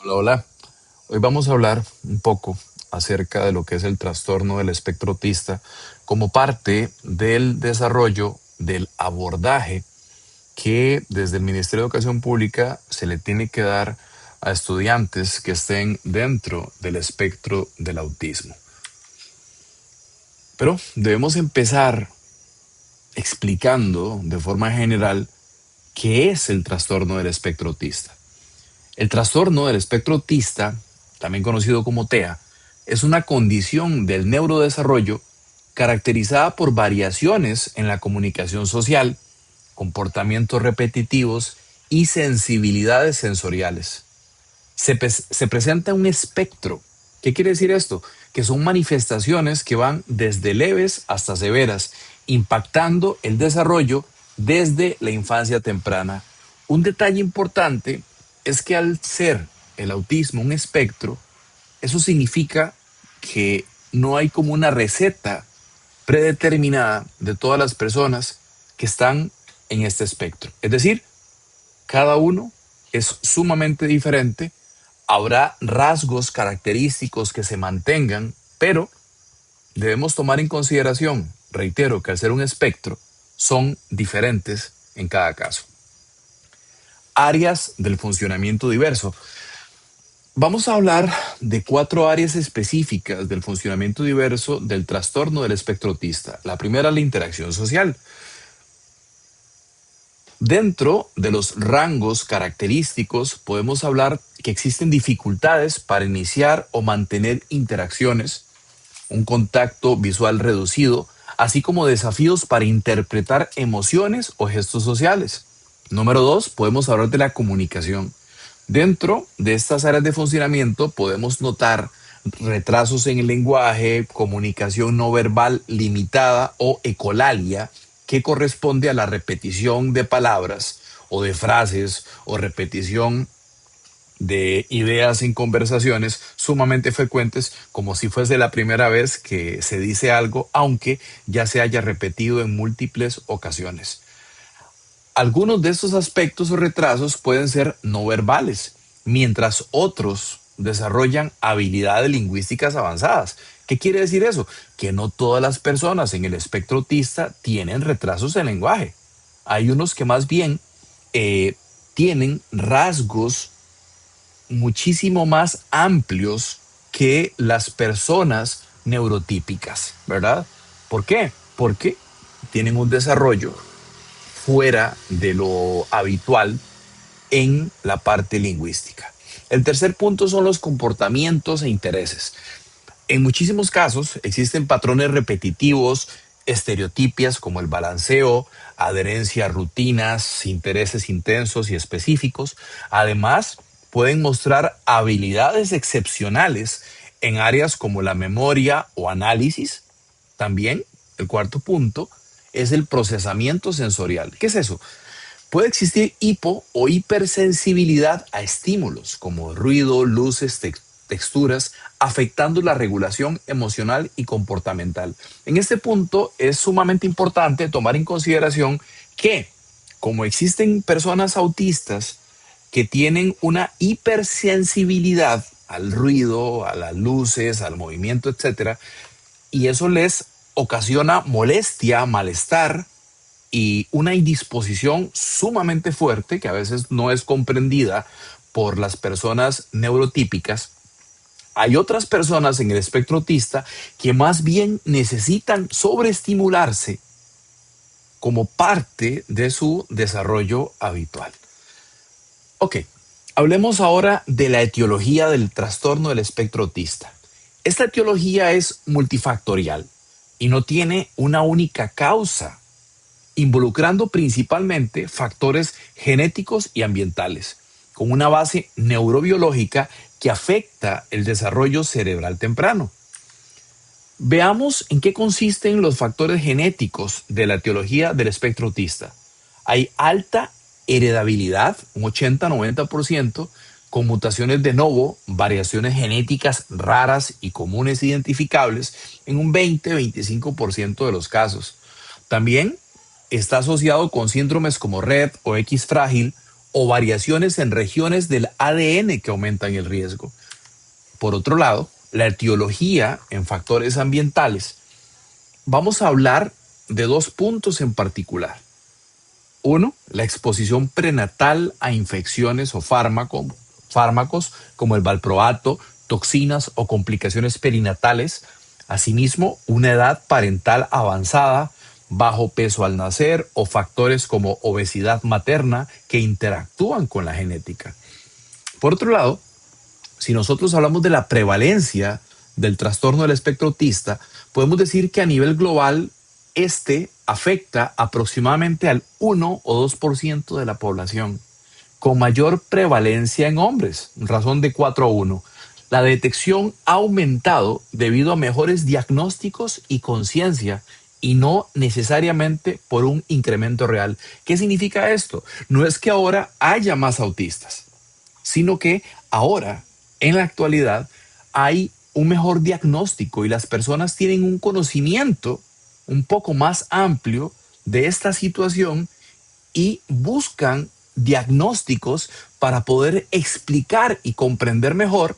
Hola, hola. Hoy vamos a hablar un poco acerca de lo que es el trastorno del espectro autista como parte del desarrollo del abordaje que desde el Ministerio de Educación Pública se le tiene que dar a estudiantes que estén dentro del espectro del autismo. Pero debemos empezar explicando de forma general qué es el trastorno del espectro autista. El trastorno del espectro autista, también conocido como TEA, es una condición del neurodesarrollo caracterizada por variaciones en la comunicación social, comportamientos repetitivos y sensibilidades sensoriales. Se presenta un espectro. ¿Qué quiere decir esto? Que son manifestaciones que van desde leves hasta severas, impactando el desarrollo desde la infancia temprana. Un detalle importante es que al ser el autismo un espectro, eso significa que no hay como una receta predeterminada de todas las personas que están en este espectro. Es decir, cada uno es sumamente diferente. Habrá rasgos característicos que se mantengan, pero debemos tomar en consideración, reitero, que al ser un espectro, son diferentes en cada caso. Áreas del funcionamiento diverso. Vamos a hablar de 4 áreas específicas del funcionamiento diverso del trastorno del espectro autista. La primera, la interacción social. Dentro de los rangos característicos podemos hablar que existen dificultades para iniciar o mantener interacciones, un contacto visual reducido, así como desafíos para interpretar emociones o gestos sociales. Número 2, podemos hablar de la comunicación. Dentro de estas áreas de funcionamiento podemos notar retrasos en el lenguaje, comunicación no verbal limitada o ecolalia, que corresponde a la repetición de palabras o de frases o repetición de ideas en conversaciones sumamente frecuentes, como si fuese la primera vez que se dice algo, aunque ya se haya repetido en múltiples ocasiones. Algunos de estos aspectos o retrasos pueden ser no verbales, mientras otros desarrollan habilidades lingüísticas avanzadas. ¿Qué quiere decir eso? Que no todas las personas en el espectro autista tienen retrasos en lenguaje. Hay unos que más bien eh, tienen rasgos muchísimo más amplios que las personas neurotípicas, ¿verdad? ¿Por qué? Porque tienen un desarrollo fuera de lo habitual en la parte lingüística. El tercer punto son los comportamientos e intereses. En muchísimos casos existen patrones repetitivos, estereotipias como el balanceo, adherencia a rutinas, intereses intensos y específicos. Además, pueden mostrar habilidades excepcionales en áreas como la memoria o análisis. También, el cuarto punto es el procesamiento sensorial. ¿Qué es eso? Puede existir hipo o hipersensibilidad a estímulos como ruido, luces, texturas, afectando la regulación emocional y comportamental. En este punto es sumamente importante tomar en consideración que, como existen personas autistas que tienen una hipersensibilidad al ruido, a las luces, al movimiento, etcétera, y eso les ocasiona molestia, malestar, y una indisposición sumamente fuerte que a veces no es comprendida por las personas neurotípicas. Hay otras personas en el espectro autista que más bien necesitan sobreestimularse como parte de su desarrollo habitual. Ok, hablemos ahora de la etiología del trastorno del espectro autista. Esta etiología es multifactorial y no tiene una única causa, involucrando principalmente factores genéticos y ambientales, con una base neurobiológica que afecta el desarrollo cerebral temprano. Veamos en qué consisten los factores genéticos de la etiología del espectro autista. Hay alta heredabilidad, un 80-90%, con mutaciones de novo, variaciones genéticas raras y comunes identificables en un 20-25% de los casos. También está asociado con síndromes como Rett o X frágil o variaciones en regiones del ADN que aumentan el riesgo. Por otro lado, la etiología en factores ambientales. Vamos a hablar de dos puntos en particular. Uno, la exposición prenatal a infecciones o fármacos como el valproato, toxinas o complicaciones perinatales. Asimismo, una edad parental avanzada, bajo peso al nacer o factores como obesidad materna que interactúan con la genética. Por otro lado, si nosotros hablamos de la prevalencia del trastorno del espectro autista, podemos decir que a nivel global este afecta aproximadamente al 1 o 2% de la población, con mayor prevalencia en hombres, razón de 4 a 1. La detección ha aumentado debido a mejores diagnósticos y conciencia y no necesariamente por un incremento real. ¿Qué significa esto? No es que ahora haya más autistas, sino que ahora, en la actualidad, hay un mejor diagnóstico y las personas tienen un conocimiento un poco más amplio de esta situación y buscan diagnósticos para poder explicar y comprender mejor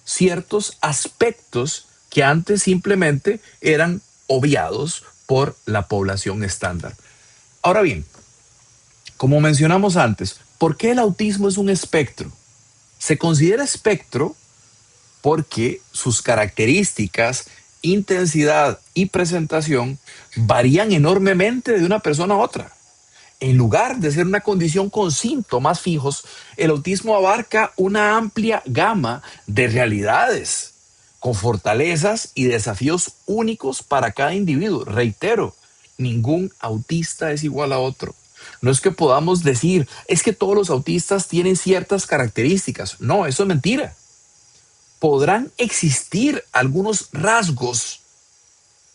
ciertos aspectos que antes simplemente eran obviados por la población estándar. Ahora bien, como mencionamos antes, ¿por qué el autismo es un espectro? Se considera espectro porque sus características, intensidad y presentación varían enormemente de una persona a otra. En lugar de ser una condición con síntomas fijos, el autismo abarca una amplia gama de realidades, con fortalezas y desafíos únicos para cada individuo. Reitero, ningún autista es igual a otro. No es que podamos decir, es que todos los autistas tienen ciertas características. No, eso es mentira. Podrán existir algunos rasgos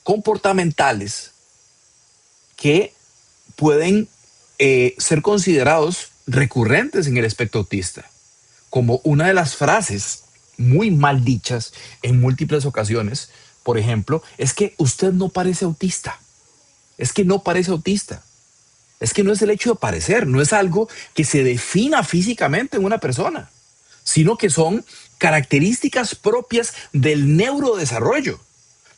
comportamentales que pueden ser considerados recurrentes en el espectro autista, como una de las frases muy mal dichas en múltiples ocasiones, por ejemplo, es que usted no parece autista, es que no parece autista, es que no es el hecho de parecer, no es algo que se defina físicamente en una persona, sino que son características propias del neurodesarrollo.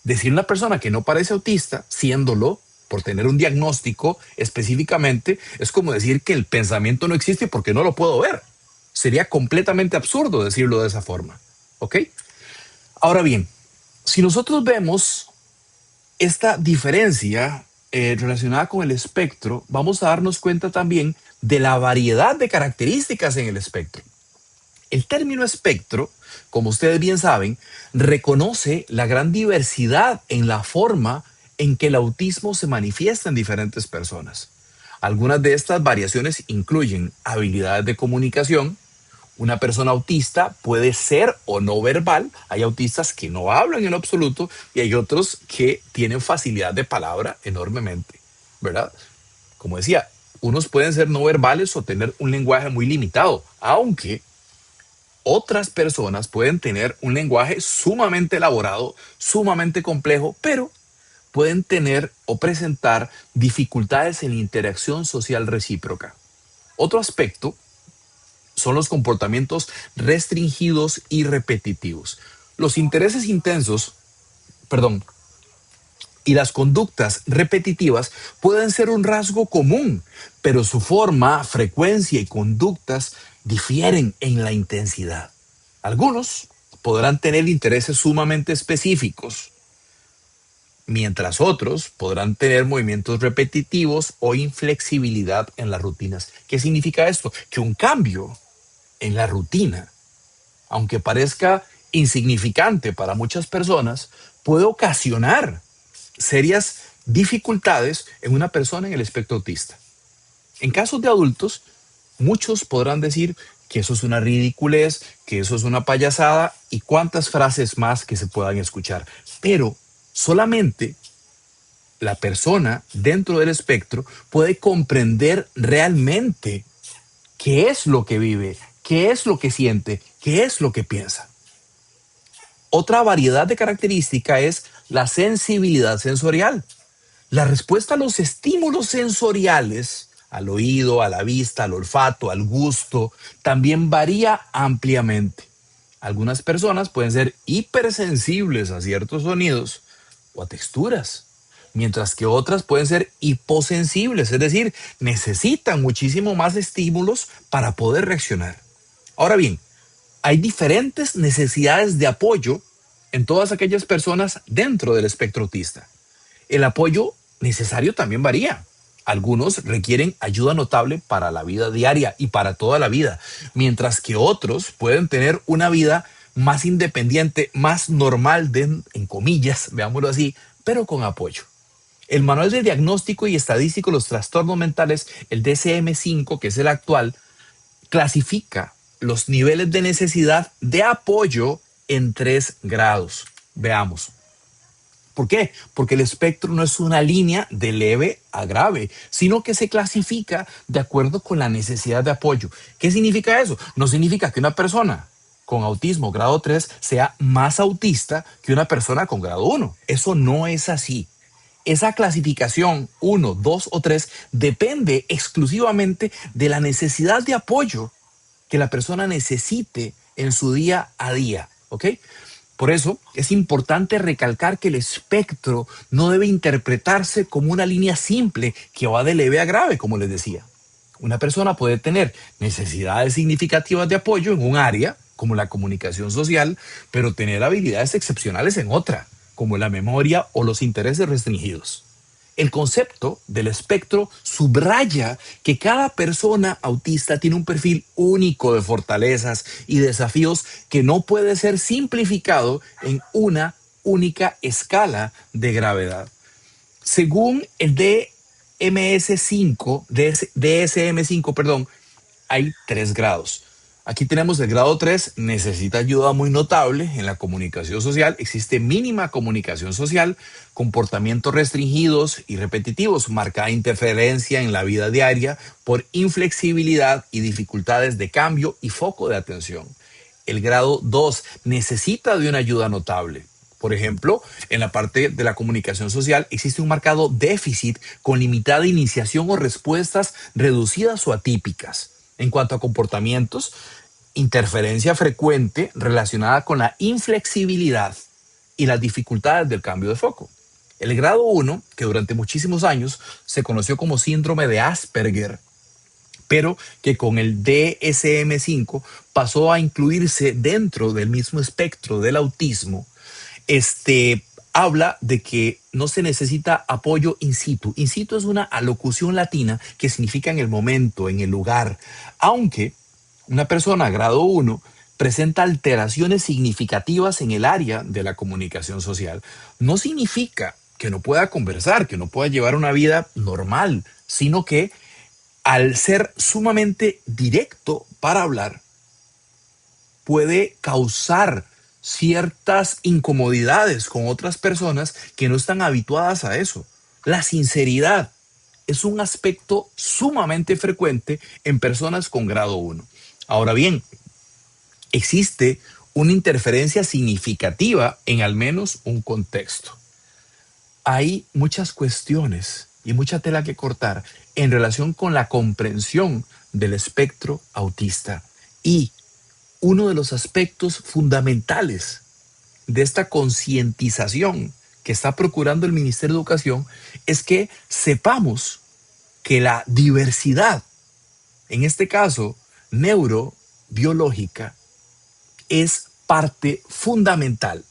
Decir una persona que no parece autista, siéndolo, por tener un diagnóstico específicamente, es como decir que el pensamiento no existe porque no lo puedo ver. Sería completamente absurdo decirlo de esa forma. ¿Ok? Ahora bien, si nosotros vemos esta diferencia relacionada con el espectro, vamos a darnos cuenta también de la variedad de características en el espectro. El término espectro, como ustedes bien saben, reconoce la gran diversidad en la forma en que el autismo se manifiesta en diferentes personas. Algunas de estas variaciones incluyen habilidades de comunicación. Una persona autista puede ser o no verbal. Hay autistas que no hablan en lo absoluto y hay otros que tienen facilidad de palabra enormemente, ¿verdad? Como decía, unos pueden ser no verbales o tener un lenguaje muy limitado, aunque otras personas pueden tener un lenguaje sumamente elaborado, sumamente complejo, pero pueden tener o presentar dificultades en la interacción social recíproca. Otro aspecto son los comportamientos restringidos y repetitivos. Los intereses intensos, perdón, y las conductas repetitivas pueden ser un rasgo común, pero su forma, frecuencia y conductas difieren en la intensidad. Algunos podrán tener intereses sumamente específicos, mientras otros podrán tener movimientos repetitivos o inflexibilidad en las rutinas. ¿Qué significa esto? Que un cambio en la rutina, aunque parezca insignificante para muchas personas, puede ocasionar serias dificultades en una persona en el espectro autista. En casos de adultos, muchos podrán decir que eso es una ridiculez, que eso es una payasada y cuántas frases más que se puedan escuchar. Pero solamente la persona dentro del espectro puede comprender realmente qué es lo que vive, qué es lo que siente, qué es lo que piensa. Otra variedad de característica es la sensibilidad sensorial. La respuesta a los estímulos sensoriales al oído, a la vista, al olfato, al gusto, también varía ampliamente. Algunas personas pueden ser hipersensibles a ciertos sonidos o a texturas, mientras que otras pueden ser hiposensibles, es decir, necesitan muchísimo más estímulos para poder reaccionar. Ahora bien, hay diferentes necesidades de apoyo en todas aquellas personas dentro del espectro autista. El apoyo necesario también varía. Algunos requieren ayuda notable para la vida diaria y para toda la vida, mientras que otros pueden tener una vida más independiente, más normal, en comillas, veámoslo así, pero con apoyo. El Manual de Diagnóstico y Estadístico de los Trastornos Mentales, el DSM-5, que es el actual, clasifica los niveles de necesidad de apoyo en 3 grados. Veamos. ¿Por qué? Porque el espectro no es una línea de leve a grave, sino que se clasifica de acuerdo con la necesidad de apoyo. ¿Qué significa eso? No significa que una persona con autismo grado 3 sea más autista que una persona con grado 1. Eso no es así. Esa clasificación 1, 2 o 3 depende exclusivamente de la necesidad de apoyo que la persona necesite en su día a día, ¿ok? Por eso es importante recalcar que el espectro no debe interpretarse como una línea simple que va de leve a grave, como les decía. Una persona puede tener necesidades significativas de apoyo en un área, como la comunicación social, pero tener habilidades excepcionales en otra, como la memoria o los intereses restringidos. El concepto del espectro subraya que cada persona autista tiene un perfil único de fortalezas y desafíos que no puede ser simplificado en una única escala de gravedad. Según el DSM-5, perdón, hay 3 grados. Aquí tenemos el grado 3, necesita ayuda muy notable en la comunicación social, existe mínima comunicación social, comportamientos restringidos y repetitivos, marcada interferencia en la vida diaria por inflexibilidad y dificultades de cambio y foco de atención. El grado 2 necesita de una ayuda notable. Por ejemplo, en la parte de la comunicación social existe un marcado déficit con limitada iniciación o respuestas reducidas o atípicas. En cuanto a comportamientos, interferencia frecuente relacionada con la inflexibilidad y las dificultades del cambio de foco. El grado 1, que durante muchísimos años se conoció como síndrome de Asperger, pero que con el DSM-5 pasó a incluirse dentro del mismo espectro del autismo, habla de que no se necesita apoyo in situ. In situ es una alocución latina que significa en el momento, en el lugar. Aunque una persona grado 1 presenta alteraciones significativas en el área de la comunicación social, no significa que no pueda conversar, que no pueda llevar una vida normal, sino que al ser sumamente directo para hablar, puede causar ciertas incomodidades con otras personas que no están habituadas a eso. La sinceridad es un aspecto sumamente frecuente en personas con grado 1. Ahora bien, existe una interferencia significativa en al menos un contexto. Hay muchas cuestiones y mucha tela que cortar en relación con la comprensión del espectro autista. Y uno de los aspectos fundamentales de esta concientización que está procurando el Ministerio de Educación es que sepamos que la diversidad, en este caso neurobiológica, es parte fundamental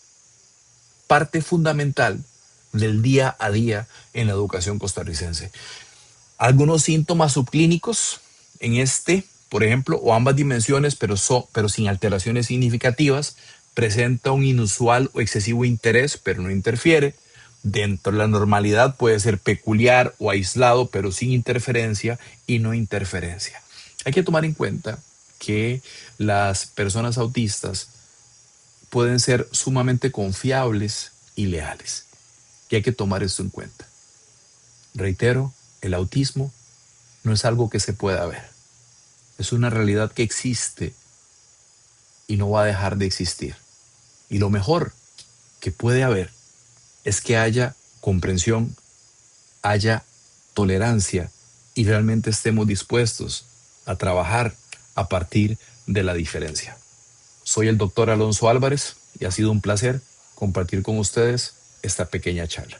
del día a día en la educación costarricense. Algunos síntomas subclínicos por ejemplo, o ambas dimensiones, pero sin alteraciones significativas, presenta un inusual o excesivo interés, pero no interfiere. Dentro de la normalidad puede ser peculiar o aislado, pero sin interferencia y no interferencia. Hay que tomar en cuenta que las personas autistas pueden ser sumamente confiables y leales. Y hay que tomar esto en cuenta. Reitero, el autismo no es algo que se pueda ver. Es una realidad que existe y no va a dejar de existir. Y lo mejor que puede haber es que haya comprensión, haya tolerancia y realmente estemos dispuestos a trabajar a partir de la diferencia. Soy el doctor Alonso Álvarez y ha sido un placer compartir con ustedes esta pequeña charla.